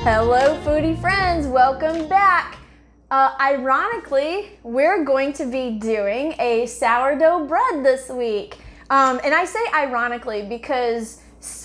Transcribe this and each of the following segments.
Hello foodie friends, welcome back. Ironically, we're going to be doing a sourdough bread this week. And I say ironically because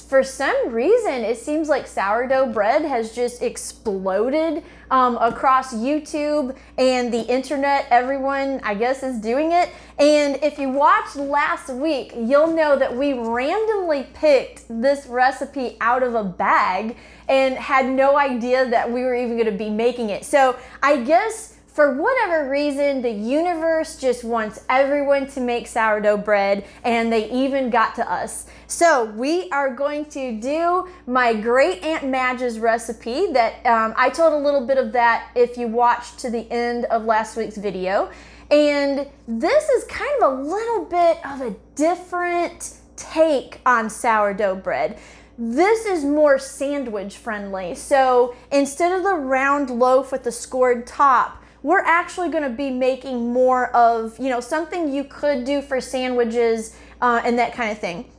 for some reason it seems like sourdough bread has just exploded across YouTube and the internet. Everyone, I guess, is doing it. And if you watched last week, you'll know that we randomly picked this recipe out of a bag and had no idea that we were even going to be making it. So I guess for whatever reason, the universe just wants everyone to make sourdough bread, and they even got to us. So we are going to do my great Aunt Madge's recipe that I told a little bit of that if you watched to the end of last week's video. And this is kind of a little bit of a different take on sourdough bread. This is more sandwich friendly. So instead of the round loaf with the scored top, we're actually going to be making more of, something you could do for sandwiches and that kind of thing.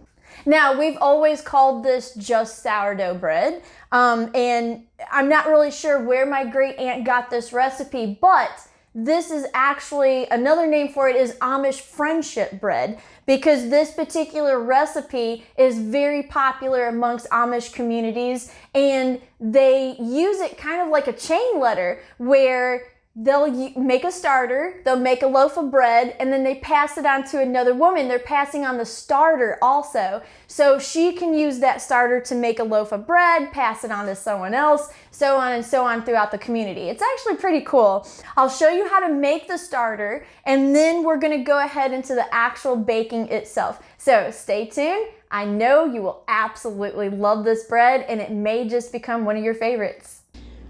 Now, we've always called this just sourdough bread, and I'm not really sure where my great aunt got this recipe, but this is actually, another name for it is Amish friendship bread, because this particular recipe is very popular amongst Amish communities, and they use it kind of like a chain letter where they'll make a starter, they'll make a loaf of bread, and then they pass it on to another woman. They're passing on the starter also. So she can use that starter to make a loaf of bread, pass it on to someone else, so on and so on throughout the community. It's actually pretty cool. I'll show you how to make the starter, and then we're gonna go ahead into the actual baking itself. So stay tuned. I know you will absolutely love this bread, and it may just become one of your favorites.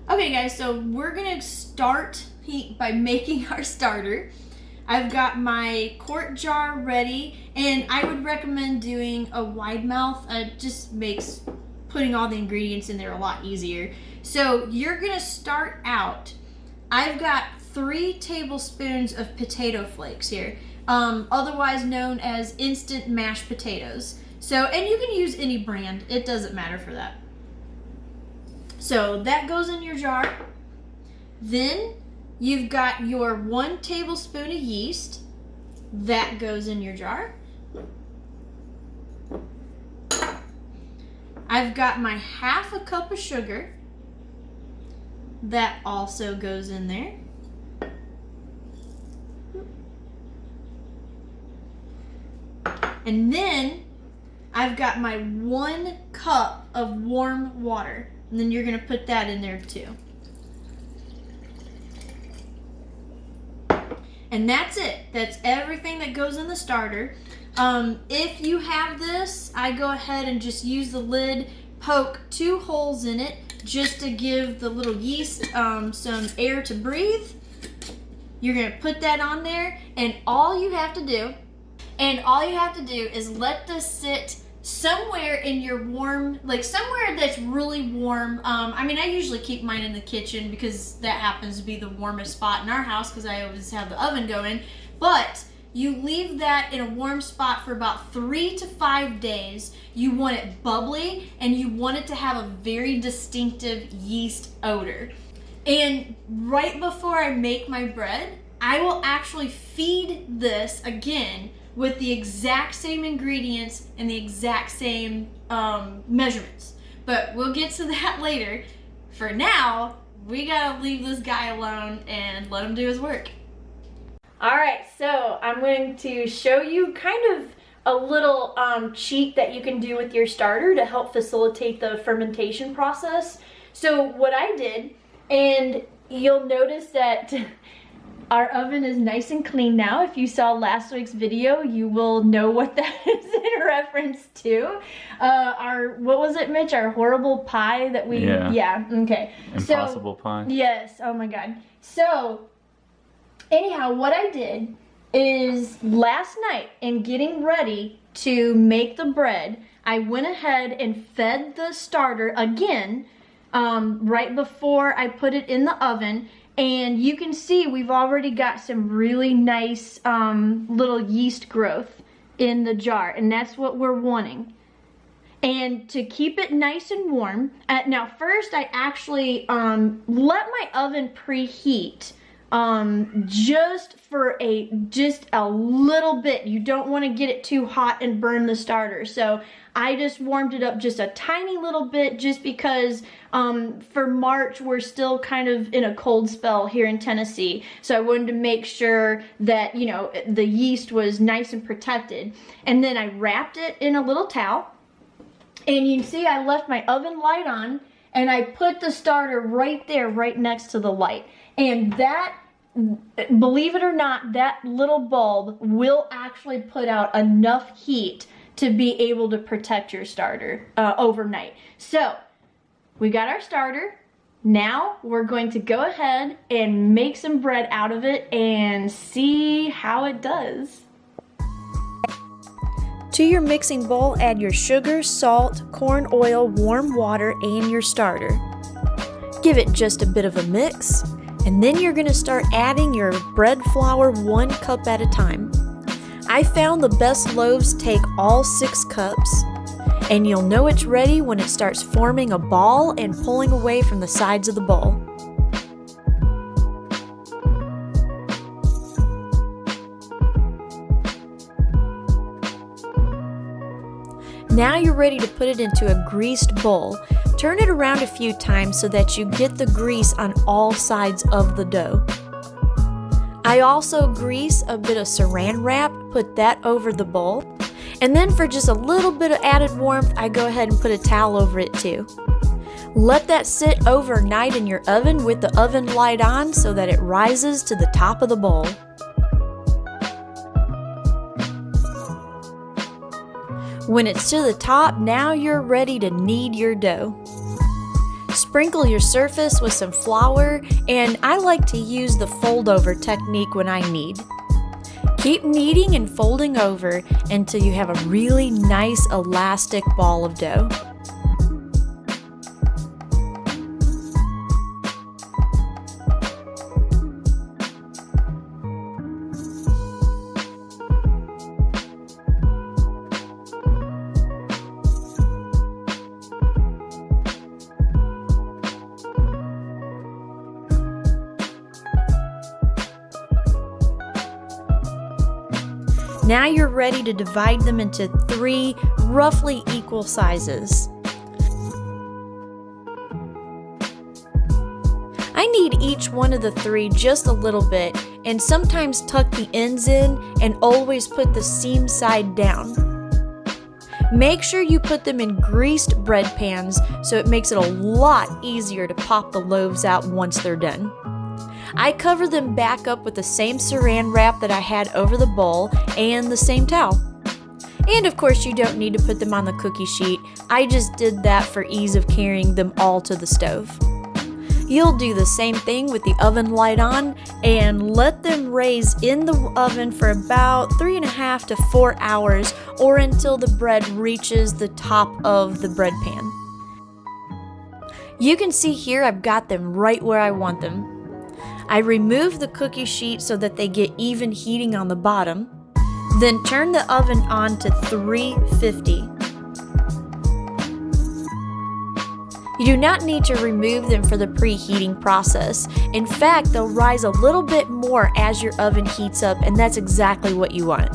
Okay guys, so we're gonna start by making our starter. I've got my quart jar ready, and I would recommend doing a wide mouth. It just makes putting all the ingredients in there a lot easier. So you're gonna start out, I've got 3 tablespoons of potato flakes here, otherwise known as instant mashed potatoes. So, and you can use any brand, it doesn't matter for that. So that goes in your jar. Then you've got your 1 tablespoon of yeast. That goes in your jar. I've got my 1/2 cup of sugar. That also goes in there. And then I've got my 1 cup of warm water. And then you're gonna put that in there too. And that's it. That's everything that goes in the starter. If you have this, I go ahead and just use the lid, poke 2 holes in it just to give the little yeast some air to breathe. You're gonna put that on there, and all you have to do is let this sit somewhere in your warm, like somewhere that's really warm. I usually keep mine in the kitchen because that happens to be the warmest spot in our house because I always have the oven going. But you leave that in a warm spot for about 3 to 5 days. You want it bubbly, and you want it to have a very distinctive yeast odor. And right before I make my bread, I will actually feed this again with the exact same ingredients and the exact same measurements. But we'll get to that later. For now, we gotta leave this guy alone and let him do his work. All right, so I'm going to show you kind of a little cheat that you can do with your starter to help facilitate the fermentation process. So what I did, and you'll notice that our oven is nice and clean now. If you saw last week's video, you will know what that is in reference to. What was it, Mitch? Our horrible pie that we, yeah, okay. Impossible pie. Yes, oh my God. So, anyhow, what I did is last night in getting ready to make the bread, I went ahead and fed the starter again right before I put it in the oven. And you can see we've already got some really nice little yeast growth in the jar, and that's what we're wanting. And to keep it nice and warm, now first I actually let my oven preheat just a little bit. You don't want to get it too hot and burn the starter. So I just warmed it up just a tiny little bit, just because for March we're still kind of in a cold spell here in Tennessee. So I wanted to make sure that, you know, the yeast was nice and protected. And then I wrapped it in a little towel. And you can see I left my oven light on, and I put the starter right there, right next to the light. And that, believe it or not, that little bulb will actually put out enough heat to be able to protect your starter overnight. So we got our starter. Now we're going to go ahead and make some bread out of it and see how it does. To your mixing bowl, add your sugar, salt, corn oil, warm water, and your starter. Give it just a bit of a mix, and then you're going to start adding your bread flour 1 cup at a time. I found the best loaves take all 6 cups, and you'll know it's ready when it starts forming a ball and pulling away from the sides of the bowl. Now you're ready to put it into a greased bowl. Turn it around a few times so that you get the grease on all sides of the dough. I also grease a bit of saran wrap, put that over the bowl. And then for just a little bit of added warmth, I go ahead and put a towel over it too. Let that sit overnight in your oven with the oven light on so that it rises to the top of the bowl. When it's to the top, now you're ready to knead your dough. Sprinkle your surface with some flour, and I like to use the fold over technique when I knead. Keep kneading and folding over until you have a really nice elastic ball of dough. Now you're ready to divide them into 3 roughly equal sizes. I knead each one of the 3 just a little bit, and sometimes tuck the ends in and always put the seam side down. Make sure you put them in greased bread pans so it makes it a lot easier to pop the loaves out once they're done. I cover them back up with the same saran wrap that I had over the bowl and the same towel. And of course you don't need to put them on the cookie sheet. I just did that for ease of carrying them all to the stove. You'll do the same thing with the oven light on and let them raise in the oven for about 3.5 to 4 hours, or until the bread reaches the top of the bread pan. You can see here I've got them right where I want them. I remove the cookie sheet so that they get even heating on the bottom, then turn the oven on to 350. You do not need to remove them for the preheating process. In fact, they'll rise a little bit more as your oven heats up, and that's exactly what you want.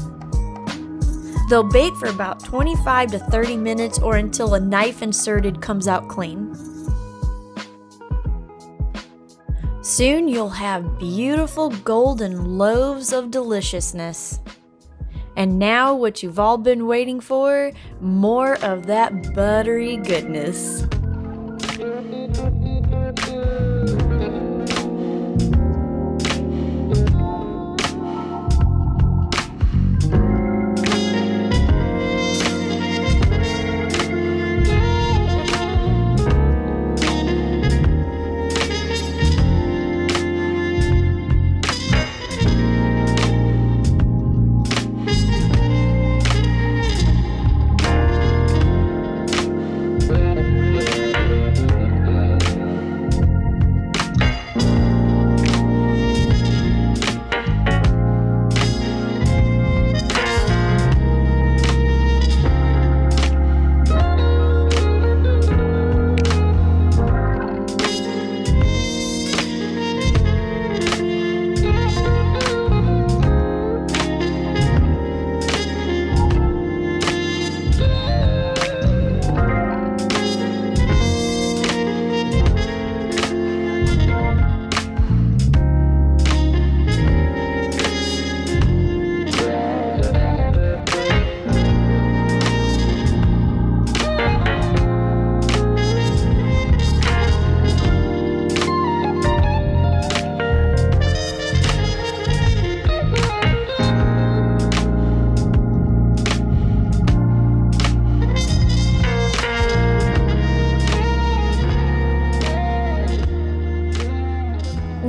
They'll bake for about 25 to 30 minutes, or until a knife inserted comes out clean. Soon you'll have beautiful golden loaves of deliciousness. And now what you've all been waiting for, more of that buttery goodness.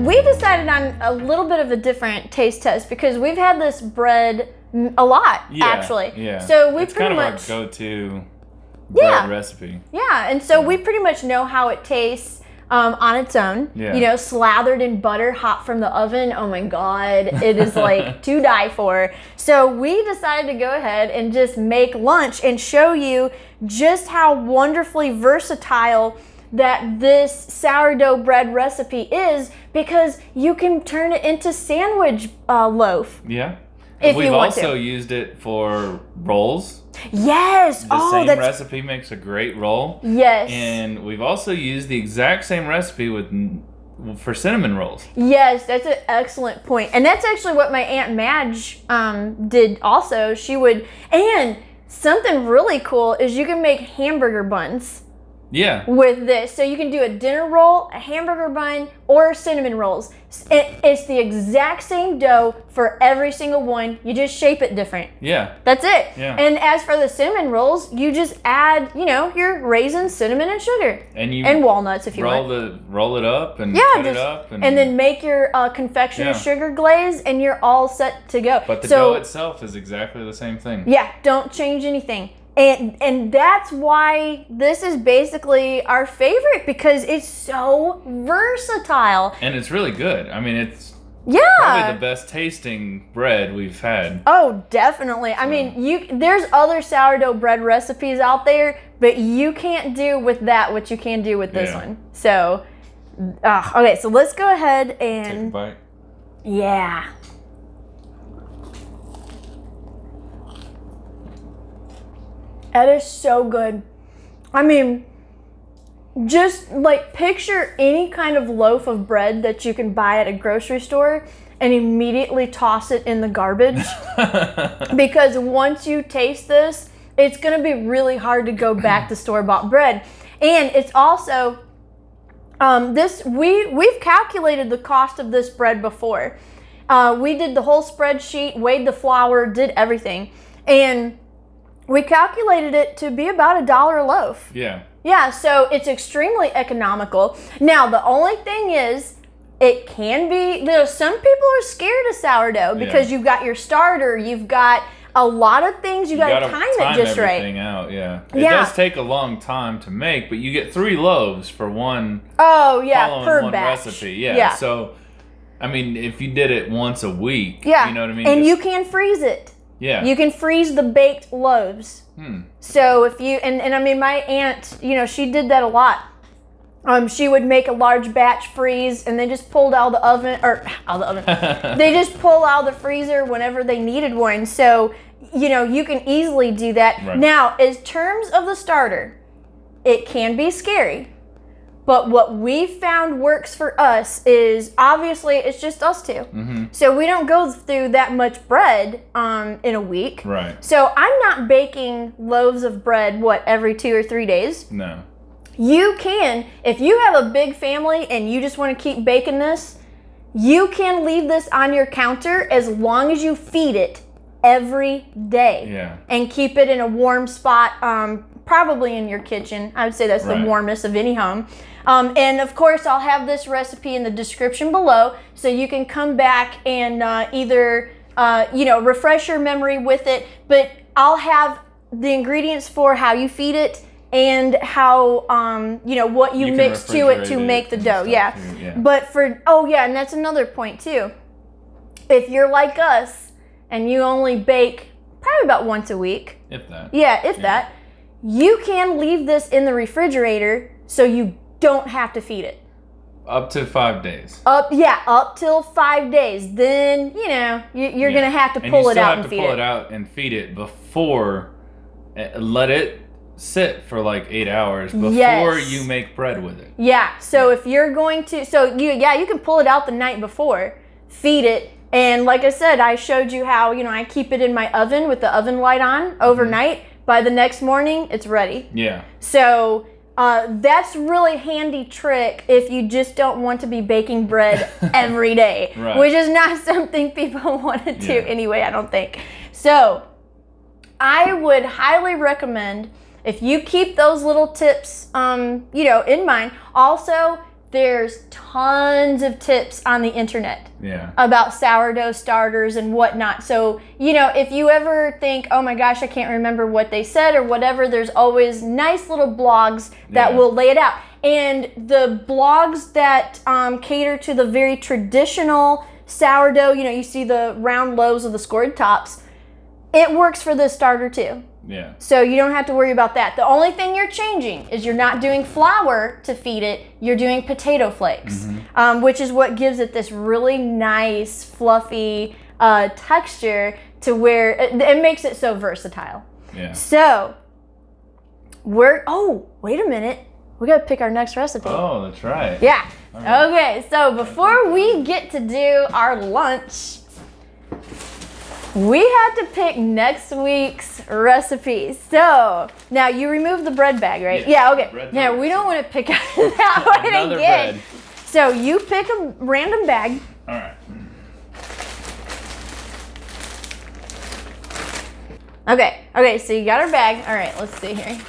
we decided on a little bit of a different taste test because we've had this bread a lot, actually. Yeah. So we it's pretty kind of much our go-to bread recipe. Yeah, and so we pretty much know how it tastes on its own. Yeah. You know, slathered in butter, hot from the oven. Oh my God, it is like to die for. So we decided to go ahead and just make lunch and show you just how wonderfully versatile that this sourdough bread recipe is, because you can turn it into sandwich loaf. Yeah. If We've you want also to. used it for rolls. Yes. The same recipe makes a great roll. Yes. And we've also used the exact same recipe for cinnamon rolls. Yes, that's an excellent point. And that's actually what my Aunt Madge did also. She would, and something really cool is you can make hamburger buns. Yeah. With this. So you can do a dinner roll, a hamburger bun, or cinnamon rolls. It's the exact same dough for every single one. You just shape it different. Yeah. That's it. Yeah. And as for the cinnamon rolls, you just add, you know, your raisins, cinnamon, and sugar. And walnuts if you want. Roll it up and cut it up. And then make your confectioner sugar glaze, and you're all set to go. But the dough itself is exactly the same thing. Yeah, don't change anything. And that's why this is basically our favorite, because it's so versatile. And it's really good. I mean, it's Yeah. probably the best tasting bread we've had. Oh, definitely. I mean, there's other sourdough bread recipes out there, but you can't do with that what you can do with this one. So, okay, so let's go ahead and take a bite. Yeah. That is so good. I mean, just like picture any kind of loaf of bread that you can buy at a grocery store and immediately toss it in the garbage. Because once you taste this, it's going to be really hard to go back to store-bought bread. And it's also, we've calculated the cost of this bread before. We did the whole spreadsheet, weighed the flour, did everything. And we calculated it to be about $1 a loaf. Yeah. Yeah, so it's extremely economical. Now, the only thing is, it can be, you know, some people are scared of sourdough because you've got your starter, you've got a lot of things, you got to time it just right. Everything out, It does take a long time to make, but you get 3 loaves for one. Oh, yeah, per one batch. recipe. Yeah. So, I mean, if you did it once a week, you know what I mean? And you can freeze it. Yeah. You can freeze the baked loaves. So if you, and I mean, my aunt, you know, she did that a lot. She would make a large batch freeze and then just pulled out the oven, they just pull out the freezer whenever they needed one. So, you know, you can easily do that. Right. Now, in terms of the starter, it can be scary. But what we found works for us is, obviously, it's just us two. So we don't go through that much bread in a week. Right. So I'm not baking loaves of bread, every 2 or 3 days? No. You can, if you have a big family and you just want to keep baking this, you can leave this on your counter as long as you feed it every day. Yeah. And keep it in a warm spot, probably in your kitchen. I would say that's the warmest of any home. And of course, I'll have this recipe in the description below, so you can come back and either, refresh your memory with it, but I'll have the ingredients for how you feed it and how, what you mix to it to make the dough. Yeah. But and that's another point too. If you're like us and you only bake probably about once a week. If that. Yeah, if that. You can leave this in the refrigerator so you don't have to feed it. Up to 5 days. Up till 5 days. Then, you're going to have to pull it out and feed it. You still have to pull it out and feed it before, let it sit for like 8 hours before you make bread with it. Yeah, so if you're going to, you can pull it out the night before, feed it, and like I said, I showed you how, I keep it in my oven with the oven light on overnight. By the next morning, it's ready. Yeah. So that's really handy trick if you just don't want to be baking bread every day, which is not something people want to do anyway, I don't think. So I would highly recommend, if you keep those little tips, in mind. Also, there's tons of tips on the internet Yeah. about sourdough starters and whatnot. So, you know, if you ever think, oh my gosh, I can't remember what they said or whatever, there's always nice little blogs that Yeah. will lay it out. And the blogs that cater to the very traditional sourdough, you know, you see the round loaves with the scored tops, it works for this starter too. Yeah. So you don't have to worry about that. The only thing you're changing is you're not doing flour to feed it, you're doing potato flakes, which is what gives it this really nice, fluffy texture to where it makes it so versatile. Yeah. So oh, wait a minute. We got to pick our next recipe. Oh, that's right. Yeah. right. Okay, so before we get to do our lunch, we had to pick next week's recipe. So now you remove the bread bag, right? Yeah, okay. bread Now bag. we don't want to pick that one Another again. bread. So you pick a random bag. All right. Okay, so you got our bag. All right, let's see here.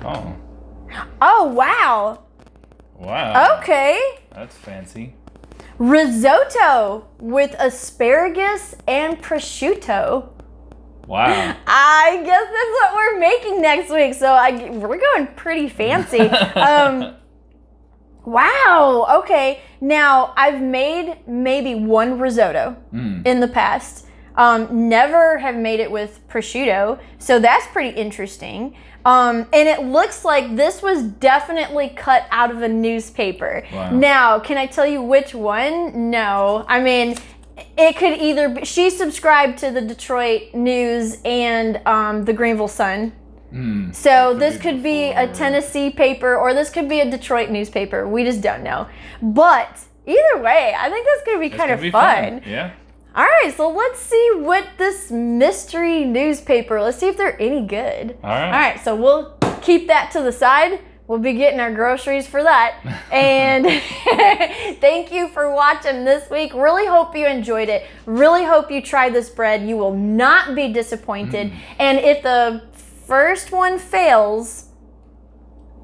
Oh. Oh, wow. Wow. Okay. That's fancy. Risotto with asparagus and prosciutto. Wow. I guess that's what we're making next week. So we're going pretty fancy. Wow. Okay. Now, I've made maybe one risotto in the past. Never have made it with prosciutto. So that's pretty interesting. And it looks like this was definitely cut out of a newspaper. Wow. Now, can I tell you which one? No. I mean, it could either be, she subscribed to the Detroit News and the Greenville Sun. So this could be a Tennessee paper or this could be a Detroit newspaper. We just don't know. But either way, I think that's going to be kind of fun. Yeah. All right, so let's see what this mystery newspaper, let's see if they're any good. All right. All right, so we'll keep that to the side. We'll be getting our groceries for that. And thank you for watching this week. Really hope you enjoyed it. Really hope you try this bread. You will not be disappointed. And if the first one fails,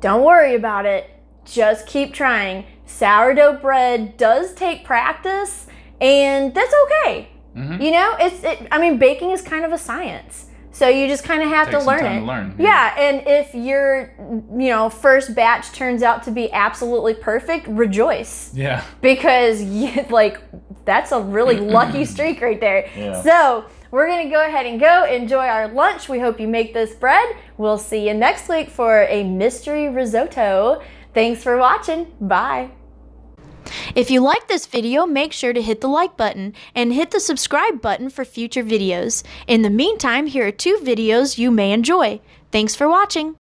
don't worry about it. Just keep trying. Sourdough bread does take practice, and that's okay. You know, I mean, baking is kind of a science. So you just kind of have to learn it. Yeah, and if your, first batch turns out to be absolutely perfect, rejoice. Yeah. Because that's a really lucky streak right there. Yeah. So we're gonna go ahead and go enjoy our lunch. We hope you make this bread. We'll see you next week for a mystery risotto. Thanks for watching. Bye. If you like this video, make sure to hit the like button and hit the subscribe button for future videos. In the meantime, here are 2 videos you may enjoy. Thanks for watching.